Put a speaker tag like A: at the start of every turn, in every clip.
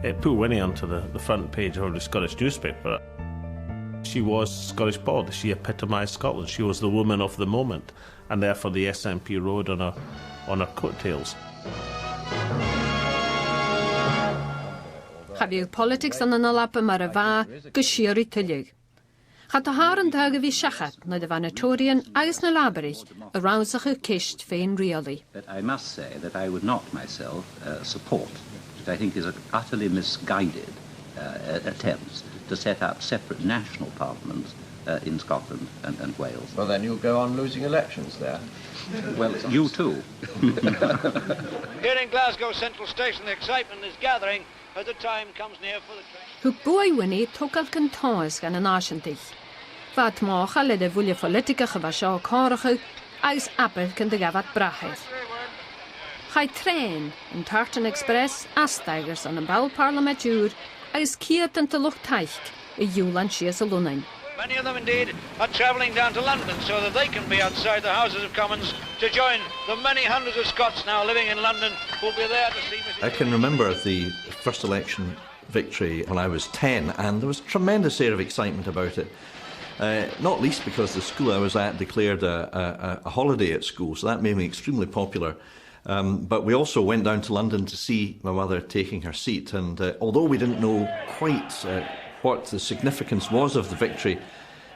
A: It put Winnie onto the front page of the Scottish newspaper. She was Scottish bod. She epitomised Scotland. She was the woman of the moment, and therefore the SNP rode on her coattails.
B: Chafiw politics an alapa mar a fa gysiori tylig. Chat a haar an dag a fi siachat na de vanatorian agus na laberich a raunsach a kist fein reali.
C: But I must say that I would not myself support what I think is an utterly misguided attempts to set up separate national parliaments in Scotland and Wales.
D: Well, then you'll go on losing elections there.
C: Well, you too.
E: Here in Glasgow Central Station, the excitement is gathering as the time comes near for the train.
B: Hw bwy Winnie tog al gyntoes gan yn asiantich. Fad moch a lede fwlia politica chyfa sio corach agus apel gan dy gafad brachedd. Chai tren yn Tartan Express astaigers an yn bawl parlamentúr agus ciat yn tylwch taich y iwlan sias y lwnain.
E: Many of them indeed are travelling down to London so that they can be outside the Houses of Commons to join the many hundreds of Scots now living in London who will be there to see Mrs.
D: I can remember the first election victory when I was 10, and there was a tremendous air of excitement about it. Not least because the school I was at declared a holiday at school, so that made me extremely popular. But we also went down to London to see my mother taking her seat, and although we didn't know quite what the significance was of the victory,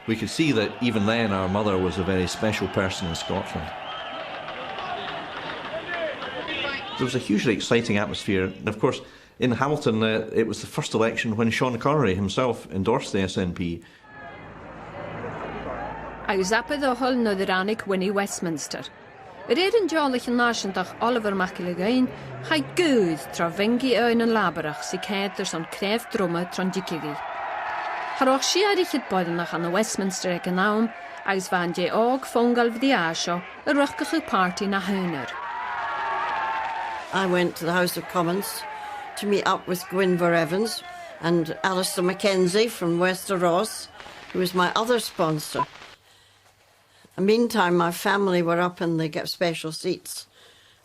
D: we could see that even then our mother was a very special person in Scotland. There was a hugely exciting atmosphere, and of course in Hamilton it was the first election when Sean Connery himself endorsed the SNP.
B: Agus apad o hol no ddyrannig Winnie Westminster. Yr yn jolich yn nasiantach Oliver Macilegain, chai gwydd tra fengi yn laberach sy cedr son cref drwma tron dicigi. Harwch si arich yd boedynach an y Westminster ag yn awm, agus fan je og fongal fyddi asio, y rwchgach y party na hynnyr.
F: I went to the House of Commons to meet up with Gwynfor Evans and Alistair Mackenzie from Wester Ross, who was my other sponsor. And meantime, my family were up in the special seats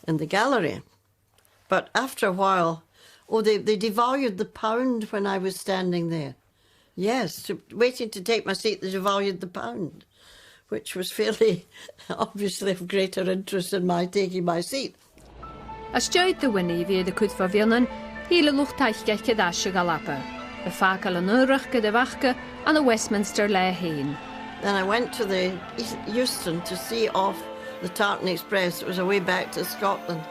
F: in the gallery. But after a while, they devalued the pound when I was standing there. Yes, waiting to take my seat, they devalued the pound, which was fairly obviously of greater interest in my taking my seat.
B: As joid the Winnie fi y cwyd fofionan, hile lwch taich gaich cydasio galapa, y ffacal yn yrach gyda fachca an y Westminster le hyn.
F: Then I went to the Euston to see off the Tartan Express. It was a way back to Scotland.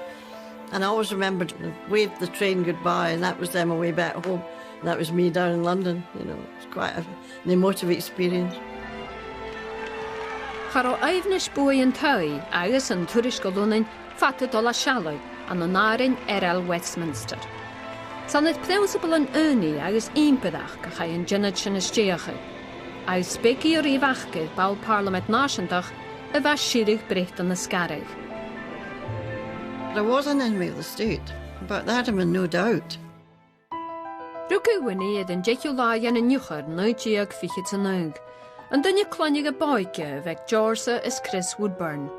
F: And I always remembered I waved the train goodbye, and that was them away back home. And that was me down in London. You know, it was quite an emotive experience.
B: Charo eifnish bwy yn twy, agus yn twrish golwnain, fatad ola sialoi, an o narin Westminster. Sanid plausible yn yrni agus impedach gachai yn jynad sy'n ysdiachu. Ai speki o'r ifachgydd bawl Parliament nasiantach y fa sirig brecht yn ysgareg.
F: I was an enemy of the state, about that I'm in no doubt.
B: Rwg yw Winnie yd yn jeithio laian yn iwchar neu diag fichyd yn yng, yn dynnu clonig y boigia feg Georgia ys Chris Woodburn.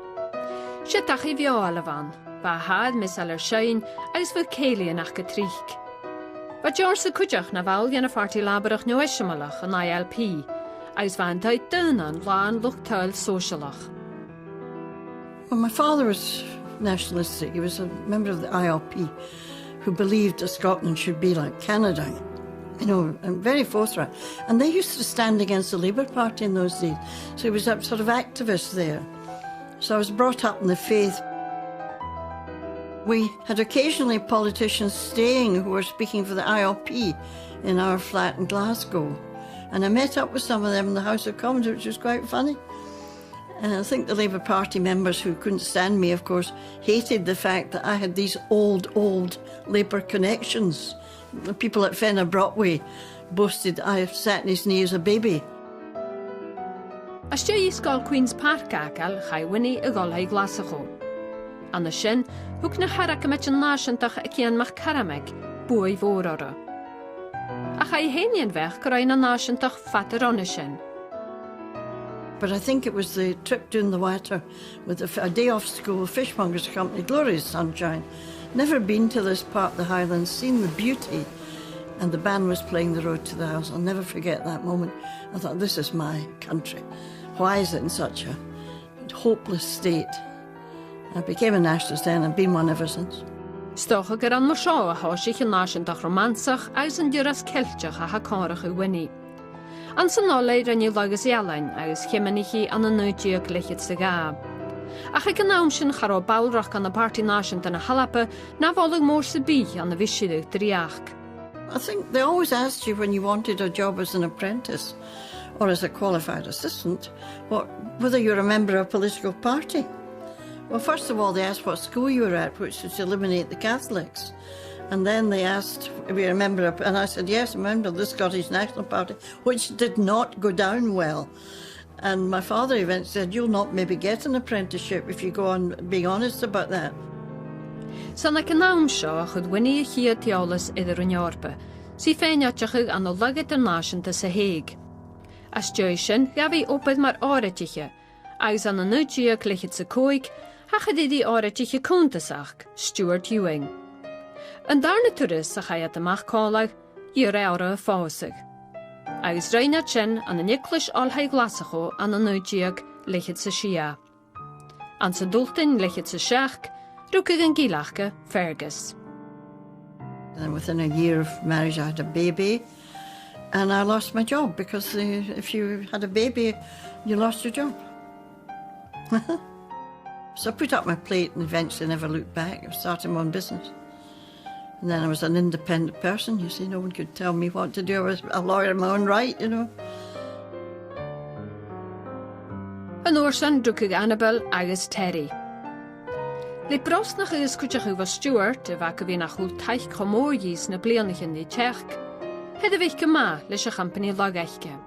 B: Siedach i fio al y fan, fa had mis al yr siein ys fy ceili yn ach gytrich. Fa Georgia cwjach na fawl gan y ffarti laberach nw eisiamalach yn ILP, ys fan dweud dynan lan lwch tael socialach.
F: Well, my father was nationalistic. He was a member of the ILP who believed that Scotland should be like Canada, you know, and very forthright. And they used to stand against the Labour Party in those days. So he was a sort of activist there. So I was brought up in the faith. We had occasionally politicians staying who were speaking for the ILP in our flat in Glasgow. And I met up with some of them in the House of Commons, which was quite funny. And I think the Labour Party members who couldn't stand me, of course, hated the fact that I had these old Labour connections. The people at Fenner Broadway boasted I sat in his knee as a baby.
B: As jo i ysgol Queen's Park agal, chai Winnie y golau glasacho. An y sin, hwg na harach ymet yn nasiantach ac ian mach carameg, bwy fôr ora. A chai henien fech gyrain an nasiantach fater on y sin.
F: But I think it was the trip down the water with a day off school, Fishmongers Company, glorious sunshine. Never been to this part of the Highlands, seen the beauty. and the band was playing The Road to the House. I'll never forget that moment. I thought, this is my country. Why is it in such a hopeless state? I became a nationalist then and been one ever since.
B: Stocha gur an mar seo a háisich an náisiúntaach romansach agus an dúras ceilteach a hacárach i Winnie. An san nólaid rinne legus ealain agus chimanichi an an nuidíoch lichid sa gá. Ach ag an am sin charó bailrach an na Party Náisiúnta na Hallapa na bhálaigh mór sa bí an na bhisiúdú dríach.
F: I think they always asked you when you wanted a job as an apprentice or as a qualified assistant, whether you're a member of a political party. Well, first of all, they asked what school you were at, which was to eliminate the Catholics. And then they asked if you're a member of, and I said, yes, I'm a member of the Scottish National Party, which did not go down well. And my father eventually said, you'll not maybe get an apprenticeship if you go on being honest about that.
B: San ag an am seo chud Winnie a chia teolas idir an Eorpa, si féinneateach an Olag Internaisiúnta sa Hague. As dúis sin, gabhí opad mar áiritiche, agus an an nuidíoch lichid sa Cóig, hachad idi áiritiche cúntasach, Stuart Ewing. An darna turas a chaiad amach cálag, iar ára a fásig. Agus reinad sin an an Niclas Olhaig glasacho an an nuidíoch lichid sa Sia. An sa dultain lichid sa Seach, rúcag an gílachcha Fergus.
F: And within a year of marriage, I had a baby, and I lost my job because if you had a baby, you lost your job. So I put up my plate and eventually never looked back. I started my own business. And then I was an independent person, you see, no one could tell me what to do. I was a lawyer in my own right, you know.
B: An orsan rúcag Annabel agus Terry. Le brosnach is cúteach was Stuart, a bhac a bhí nach chúl taich chomóidís na blianach in the Czech, had a bhíh go má leis a champaní lagaiche.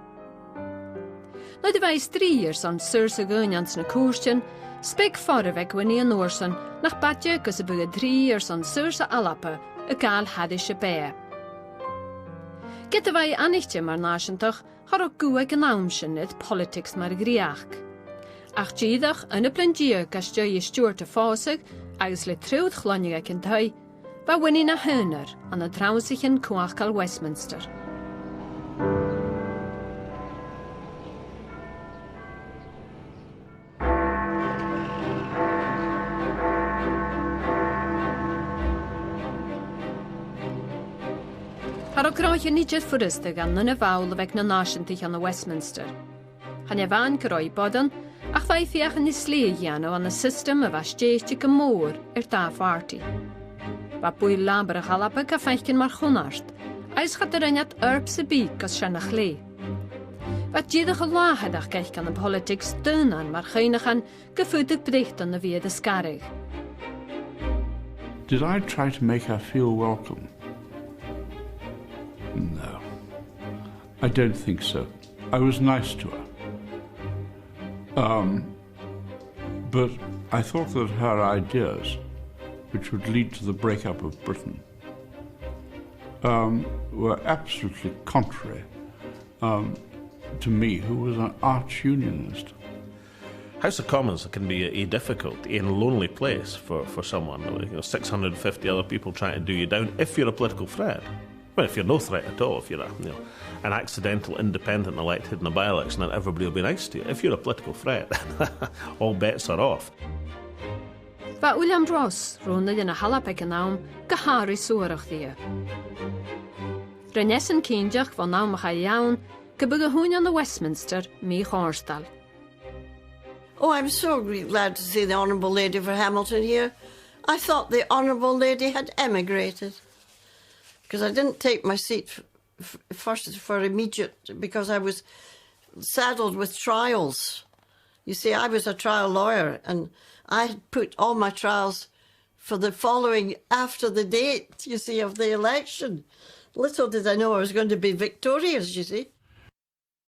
B: Noid a bhais 3 years an sur sa gúinans na cúrstein, speg far a bheith Winnie an orsan nach badje gus a buga 3 years an sur sa Alapa, a gáil hadis a bé. Get a bhaid anichte mar náisiúntaach, har a gúag an amsin it politics mar gríach. Ach díadach yn y blendío gastio i Stuart a fásig agus le trúd chláinnig ag an tai, ba Winnie na húnar an a drámsich in Cuachcal Westminster. Har o gráich yn nidjad ffwrystig an yn y fawl veg na náisiúntach an a Westminster. Han e fan gyroi bodan, ach fai fiach yn islee giano an y system a fastéiste go mór da farti. Ba bwy laber a chalapa ga feichin mar chunart, eis gaat er einat erb se bík as siannach lé. Ba díadach a láhadach geich gan y politics dynan mar chynach an gefudig brecht an y viad a scarig.
G: Did I try to make her feel welcome? No, I don't think so. I was nice to her. But I thought that her ideas, which would lead to the breakup of Britain, were absolutely contrary to me, who was an arch-unionist.
A: House of Commons can be a difficult and lonely place for someone. 650 other people trying to do you down if you're a political threat. Well, if you're no threat at all, if you're an accidental independent elected in a by-election, then everybody will be nice to you. If you're a political threat, all bets are off.
B: Ba William Ross ronda in a halapek an naam gehari soorach dia. Renessen kindjach van naam ga jaun gebuge hoen aan the Westminster mee Horstal.
F: Oh, I'm so glad to see the Honourable Lady for Hamilton here. I thought the Honourable Lady had emigrated. Because I didn't take my seat first for immediate, because I was saddled with trials. You see, I was a trial lawyer, and I had put all my trials for the following after the date, you see, of the election. Little did I know I was going to be victorious, you see.